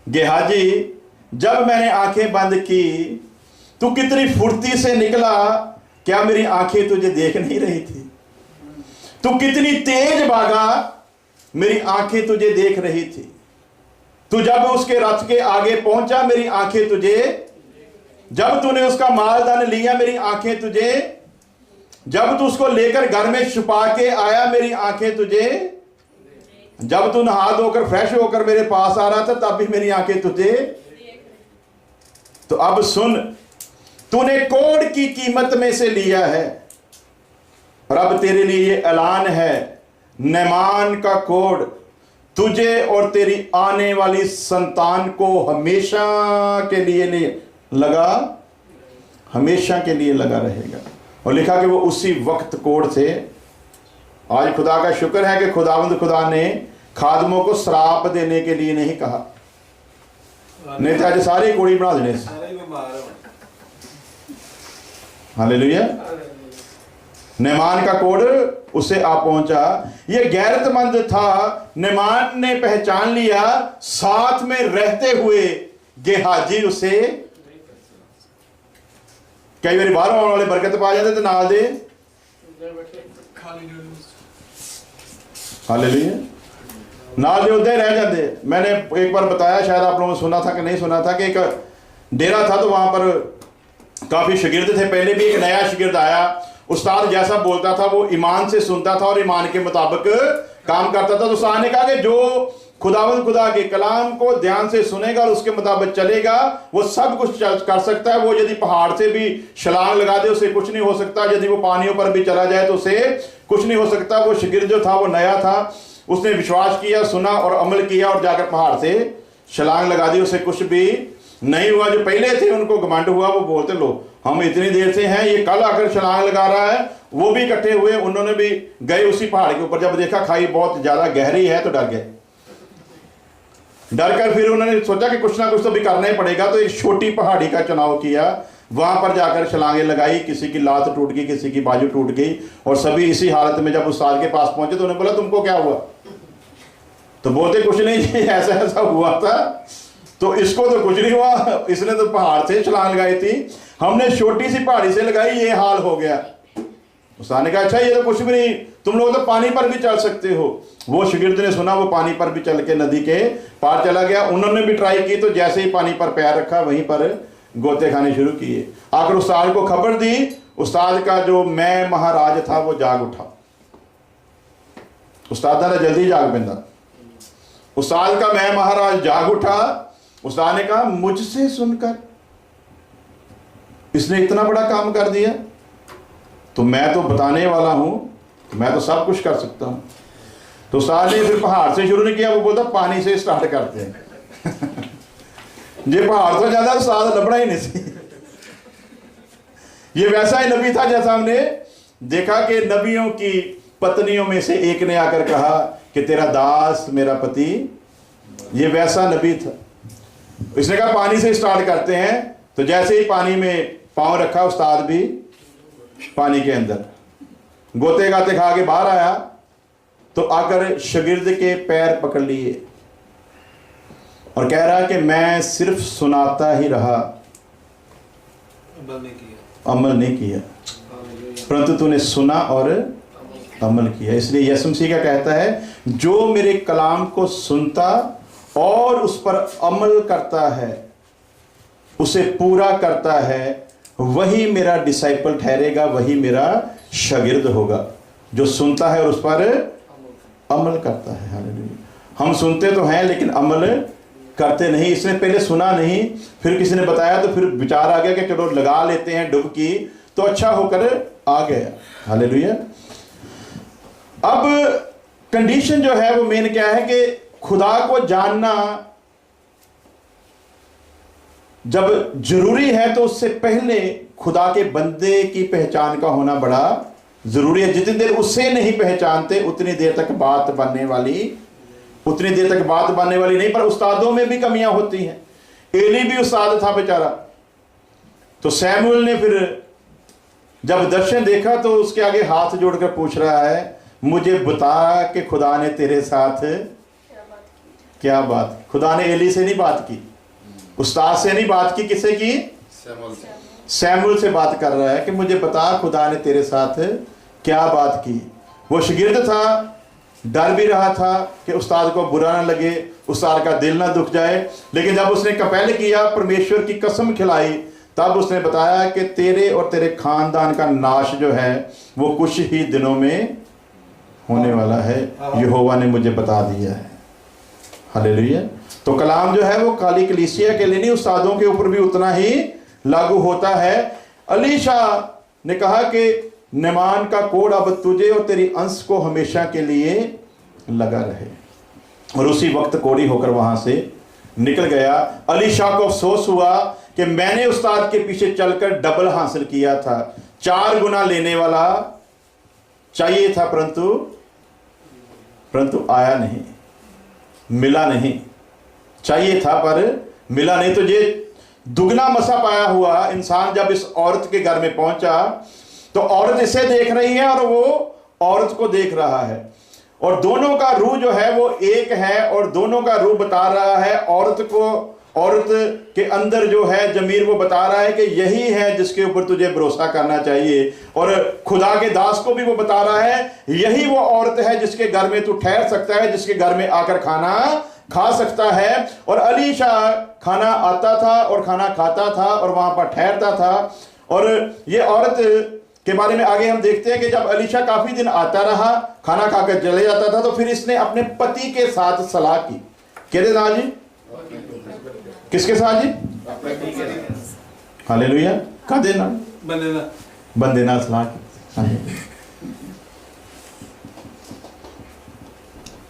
गेहाजी, जब मैंने आंखें बंद की तू कितनी फुर्ती से निकला, क्या मेरी आंखें तुझे देख नहीं रही थी? तू कितनी तेज भागा, मेरी आंखें तुझे देख रही थी। तू जब उसके रथ के आगे पहुंचा, मेरी आंखें तुझे, जब तूने उसका मालदान लिया, मेरी आंखें तुझे, जब तू उसको लेकर घर में छुपा के आया, मेरी आंखें तुझे, जब तू नहा धोकर फ्रेश होकर मेरे पास आ रहा था तब भी मेरी आंखें तुझे। तो अब सुन, तूने कोड़ की कीमत में से लिया है और अब तेरे लिए ये ऐलान है, नैमान का कोड़ तुझे और तेरी आने वाली संतान को हमेशा के लिए लगा, हमेशा के लिए लगा रहेगा। और लिखा कि वो उसी वक्त कोड़ थे। आज खुदा का शुक्र है कि खुदावंद खुदा ने खादमों को श्राप देने के लिए नहीं कहा, नहीं तो आज सारे कोड़ी बना देने। हालेलुया। नैमान का कोड़ उसे आ पहुंचा। ये गैरतमंद था। नैमान ने पहचान लिया, साथ में रहते हुए गेहाजी उसे, कई बार बाहर आने वाले बरकत पा जाते थे नाल दे। हालेलुया। नाल दे उधर रह जाते। मैंने एक बार बताया, शायद आप लोगों ने सुना था कि नहीं सुना था, कि एक डेरा था तो वहां पर काफी शागिर्द थे। पहले भी एक नया शागिर्द आया, उस्ताद जैसा बोलता था वो ईमान से सुनता था और ईमान के मुताबिक काम करता था। तो उस्ताद ने कहा कि जो खुदावंद खुदा के कलाम को ध्यान से सुनेगा और उसके मुताबिक चलेगा वो सब कुछ कर सकता है। वो यदि पहाड़ से भी छलांग लगा दे उसे कुछ नहीं हो सकता, यदि वो पानियों पर भी चला जाए तो उसे कुछ नहीं हो सकता। वो शागिर्द जो था वो नया था, उसने विश्वास किया, सुना और अमल किया और जाकर पहाड़ से छलांग लगा दी, उसे कुछ भी नहीं हुआ। जो पहले थे उनको घमंड हुआ, वो बोलते लो हम इतनी देर से हैं, ये कल आकर छलांग लगा रहा है। वो भी इकट्ठे हुए, उन्होंने भी गए उसी पहाड़ के ऊपर। जब देखा खाई बहुत ज्यादा गहरी है तो डर गए। डर कर फिर उन्होंने सोचा कि कुछ ना कुछ तो भी करना ही पड़ेगा। तो एक छोटी पहाड़ी का चुनाव किया, वहां पर जाकर छलांगे लगाई। किसी की लात टूट गई, किसी की बाजू टूट गई, और सभी इसी हालत में जब उस्ताद के पास पहुंचे तो उन्होंने बोला तुमको क्या हुआ? तो बोलते कुछ नहीं, ऐसा ऐसा हुआ था। तो इसको तो कुछ नहीं हुआ, इसने तो पहाड़ से छलांग लगाई थी, हमने छोटी सी पहाड़ी से लगाई, ये हाल हो गया। उस्ताद ने कहा अच्छा ये तो कुछ भी नहीं, तुम लोग तो पानी पर भी चल सकते हो। वो शागिर्द ने सुना, वो पानी पर भी चल के नदी के पार चला गया। उन्होंने भी ट्राई की, तो जैसे ही पानी पर पैर रखा वहीं पर गोते खाने शुरू किए। आखिर उस्ताद को खबर दी, उस्ताद का जो मैं महाराज था वो जाग उठा। उस्ताद ने जल्दी जाग पैंदा। उस्ताद का मैं महाराज जाग उठा। उस्ताद ने कहा मुझसे सुनकर इसने इतना बड़ा काम कर दिया, तो मैं तो बताने वाला हूं, मैं तो सब कुछ कर सकता हूं। तो उस्ताद ने फिर पहाड़ से शुरू नहीं किया, वो बोलता पानी से स्टार्ट करते हैं। ये पहाड़ तो ज्यादा उस्ताद लबड़ा ही नहीं सी। ये वैसा ही नबी था जैसा हमने देखा कि नबियों की पत्नियों में से एक ने आकर कहा कि तेरा दास मेरा पति, ये वैसा नबी था। इसने कहा पानी से स्टार्ट करते हैं, तो जैसे ही पानी में पांव रखा उस्ताद भी पानी के अंदर गोते गाते खा के बाहर आया, तो आकर शागिर्द के पैर पकड़ लिए और कह रहा कि मैं सिर्फ सुनाता ही रहा, अमल नहीं किया, परंतु तूने सुना और अमल किया। इसलिए यीशु मसीह का कहता है, जो मेरे कलाम को सुनता और उस पर अमल करता है, उसे पूरा करता है, वही मेरा डिसाइपल ठहरेगा, वही मेरा शागिर्द होगा। जो सुनता है और उस पर अमल करता है। हालेलुया। हम सुनते तो हैं लेकिन अमल करते नहीं। इसने पहले सुना नहीं, फिर किसी ने बताया तो फिर विचार आ गया कि चलो लगा लेते हैं डुबकी, तो अच्छा होकर आ गया। हालेलुया। अब कंडीशन जो है वो मेन क्या है कि खुदा को जानना जब जरूरी है, तो उससे पहले खुदा के बंदे की पहचान का होना बड़ा जरूरी है। जितनी देर उससे नहीं पहचानते उतनी देर तक बात बनने वाली नहीं। पर उस्तादों में भी कमियां होती हैं। एली भी उस्ताद था बेचारा। तो सैमुअल ने फिर जब दर्शन देखा तो उसके आगे हाथ जोड़कर पूछ रहा है, मुझे बता कि खुदा ने तेरे साथ क्या बात। खुदा ने एली से नहीं बात की, उस्ताद से नहीं बात की, किससे की? सैमुअल से बात कर रहा है कि मुझे बता खुदा ने तेरे साथ क्या बात की। वो शागिर्द था, डर भी रहा था कि उस्ताद को बुरा ना लगे, उस्ताद का दिल ना दुख जाए। लेकिन जब उसने कपैल किया, परमेश्वर की कसम खिलाई, तब उसने बताया कि तेरे और तेरे खानदान का नाश जो है वो कुछ ही दिनों में होने वाला है, यहोवा ने मुझे बता दिया है। हालेलुया। तो कलाम जो है वो खाली कलीसिया के लिए नहीं, उस्तादों के ऊपर भी उतना ही लागू होता है। अलीशा ने कहा कि नमान का कोड़ अब तुझे और तेरी अंश को हमेशा के लिए लगा रहे। और उसी वक्त कोड़ी होकर वहां से निकल गया। अलीशा को अफसोस हुआ कि मैंने उस्ताद के पीछे चलकर डबल हासिल किया था, 4 गुना लेने वाला चाहिए था, परंतु आया नहीं, मिला नहीं। चाहिए था पर मिला नहीं। तो ये दुगना मसा पाया हुआ इंसान जब इस औरत के घर में पहुंचा, तो औरत इसे देख रही है और वो औरत को देख रहा है, और दोनों का रूह जो है वो एक है, और दोनों का रूह बता रहा है औरत के अंदर जो है जमीर, वो बता रहा है कि यही है जिसके ऊपर तुझे भरोसा करना चाहिए। और खुदा के दास को भी वो बता रहा है, यही वो औरत है जिसके घर में तू ठहर सकता है, जिसके घर में आकर खाना खा सकता है। और अलीशा खाना आता था और खाना खाता था और वहां पर ठहरता था। और ये औरत के बारे में आगे हम देखते हैं कि जब अलीशा काफी दिन आता रहा, खाना खाकर चले जाता था, तो फिर इसने अपने पति के साथ सलाह की। कहते ना जी, किसके साथ जी? हालेलुया। कहा देना बंदे ना सलाह की।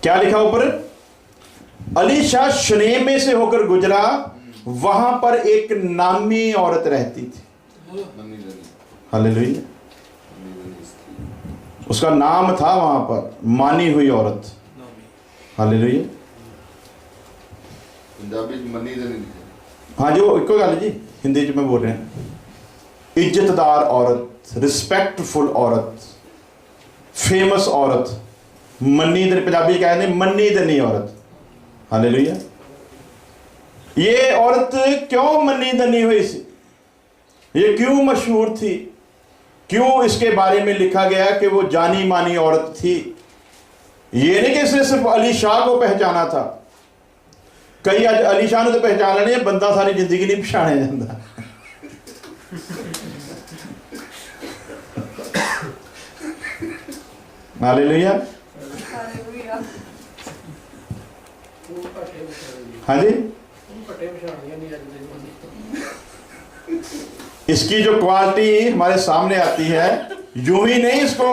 क्या लिखा ऊपर? अलीशा शनेम में से होकर गुजरा, वहां पर एक नामी औरत रहती थी। हालेलुया। उसका नाम था वहां पर मानी हुई औरत। हालेलुया। हाँ जी, वो कोई गल जी, हिंदी च में बोल रहे हैं। इज्जतदार औरत, रिस्पेक्टफुल औरत, फेमस औरत, मन्नी दनी, पंजाबी कहते हैं मन्नी दनी औरत। हालेलुया। ये औरत क्यों मन्नी दनी हुई सी? ये क्यों मशहूर थी? क्यों इसके बारे में लिखा गया कि वो जानी मानी औरत थी? ये नहीं कि इसने सिर्फ अली शाह को पहचाना था। कई आज अली शाह ने तो पहचान लेने, बंदा सारी जिंदगी नहीं पछाणिया जाता। हालेलुया। हाँ जी, इसकी जो क्वालिटी हमारे सामने आती है, यूं ही नहीं इसको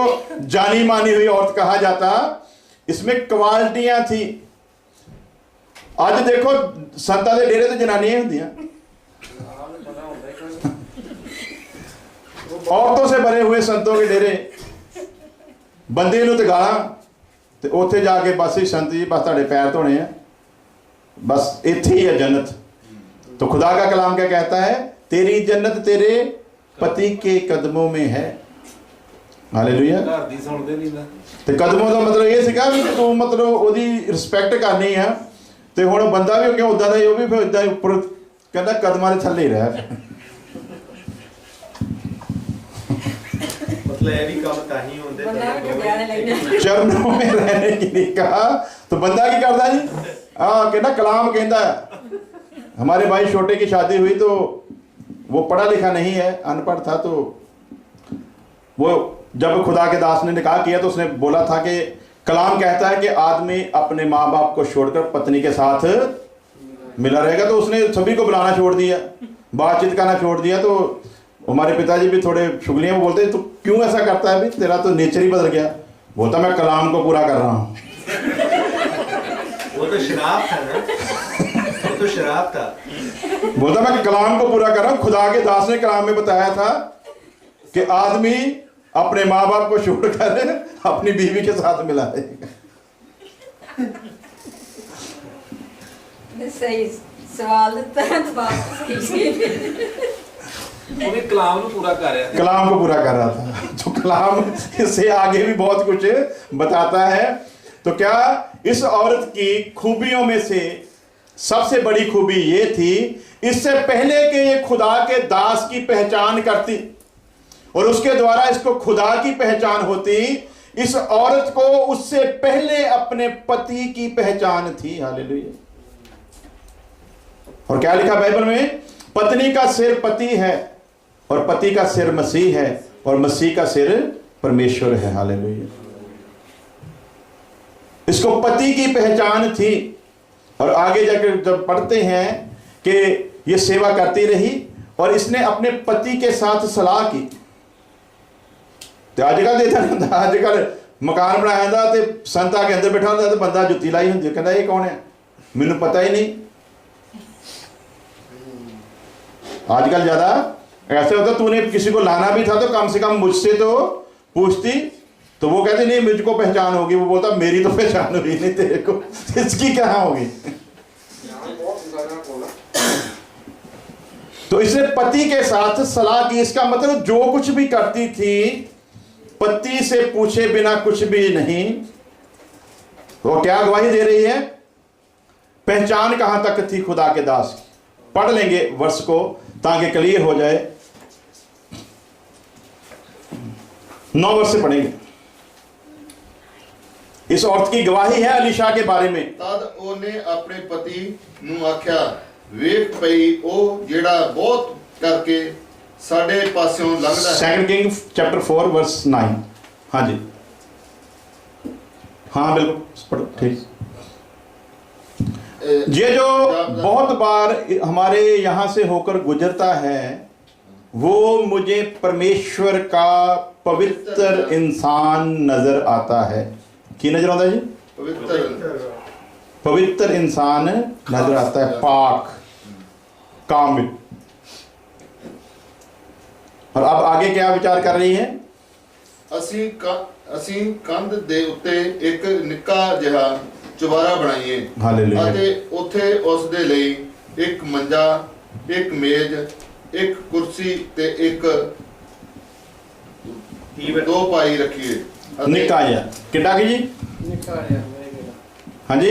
जानी मानी हुई औरत कहा जाता, इसमें क्वालिटियां थी। आज देखो संतां दे डेरे ते जनानियां होंदियां, औरतों से बने हुए संतों के डेरे, बंदे नूं ते गालां ते उत्थे जाके बस ही संत जी बस तुहाडे पैर धोने हैं, बस इत्थे ही है जन्नत। तो खुदा का कलाम क्या कहता है? तेरी जन्नत तेरे पति के कदमों में है। हालेलुया। घर दी सुनदे नहीं ना ते कदमों का मतलब ये सीगा भी तू मतलब ओदी रिस्पैक्ट करनी है। ते हुण बंदा भी क्यों उदां दा ही, वो भी फिर इदां ही उपर कहंदा कदमां दे थल्ले रह। मतलब ये भी काम ताही होंदे चरणों में रहने की नहीं कहा, तो बंदा की करता जी? कहना कलाम कहता है। हमारे भाई छोटे की शादी हुई तो वो पढ़ा लिखा नहीं है, अनपढ़ था, तो वो जब खुदा के दास ने निकाह किया तो उसने बोला था कि कलाम कहता है कि आदमी अपने माँ बाप को छोड़कर पत्नी के साथ मिला रहेगा। तो उसने सभी को बुलाना छोड़ दिया, बातचीत करना छोड़ दिया। तो हमारे पिताजी भी थोड़े शुगलियाँ बोलते, तो क्यों ऐसा करता है? भी तेरा तो नेचर ही बदल गया। बोलता मैं कलाम को पूरा कर रहा हूँ। वो तो शराब था ना, वो तो शराब था। बोलता मैं कलाम को पूरा कर रहा हूँ। खुदा के दास ने कलाम में बताया था कि आदमी अपने माँ बाप को छोड़कर अपनी बीवी के साथ मिला रहेगा। सही सवाल ਦਿੱਤਾ ਹੈ जवाब सही ਉਹਨੇ ਕਲਾਮ ਨੂੰ ਪੂਰਾ ਕਰ ਰਿਹਾ कलाम को पूरा कर रहा था। तो कलाम इससे आगे भी बहुत कुछ बताता है। तो क्या इस औरत की खूबियों में से सबसे बड़ी खूबी ये थी, इससे पहले कि ये खुदा के दास की पहचान करती और उसके द्वारा इसको खुदा की पहचान होती, इस औरत को उससे पहले अपने पति की पहचान थी। हालेलुया। और क्या लिखा बाइबल में? पत्नी का सिर पति है और पति का सिर मसीह है और मसीह का सिर परमेश्वर है। हालेलुया। इसको पति की पहचान थी। और आगे जाकर जब पढ़ते हैं कि ये सेवा करती रही और इसने अपने पति के साथ सलाह की। तो आजकल देखा नहीं, आजकल मकान बनाया था तो संत आके अंदर बैठा होता तो बंदा जुत्ती लाई होंगी, कहता ये कौन है, मैनू पता ही नहीं। आजकल ज्यादा ऐसे होता, तूने किसी को लाना भी था तो कम से कम मुझसे तो पूछती। तो वो कहते नहीं मुझको पहचान होगी, वो बोलता मेरी तो पहचान हुई नहीं, तेरे को इसकी कहाँ होगी। तो इसने पति के साथ सलाह की। इसका मतलब जो कुछ भी करती थी पति से पूछे बिना कुछ भी नहीं। वो क्या गवाही दे रही है? पहचान कहां तक थी खुदा के दास की? पढ़ लेंगे वर्ष को ताकि क्लियर हो जाए। 9 वर्ष से पढ़ेंगे। इस औरत की गवाही है अलीशा के बारे में। तद ओने अपने पति ਨੂੰ ਆਖਿਆ, ਵੇਖ ਪਈ ਉਹ ਜਿਹੜਾ ਬਹੁਤ ਕਰਕੇ ਸਾਡੇ ਪਾਸਿਓਂ ਲੰਘਦਾ ਹੈ। 2 किंग चैप्टर 4 वर्स 9। हाँ जी, हाँ बिल्कुल पढ़ो, ठीक। ये जो बहुत बार हमारे यहाँ से होकर गुजरता है, वो मुझे परमेश्वर का पवित्र इंसान नजर आता है। की नजर आता है जी? पवित्र इंसान नजर आता है, पाक कामिल। और अब आगे क्या विचार कर रही है? ਅਸੀਂ ਕੰਧ ਦੇ ਉੱਤੇ ਇੱਕ ਨਿੱਕਾ ਜਿਹਾ ਚੁਬਾਰਾ ਬਣਾਈਏ ਹਾਲੇਲੂਇਆ। ਅਤੇ ਉੱਥੇ ਉਸ ਦੇ ਲਈ ਇੱਕ ਮੰਜਾ, ਇੱਕ ਮੇਜ਼, ਇੱਕ ਕੁਰਸੀ ਤੇ ਇੱਕ ਦੋ ਪਾਈ ਰੱਖੀਏ। निका जी किड्डा की जी? हाँ जी।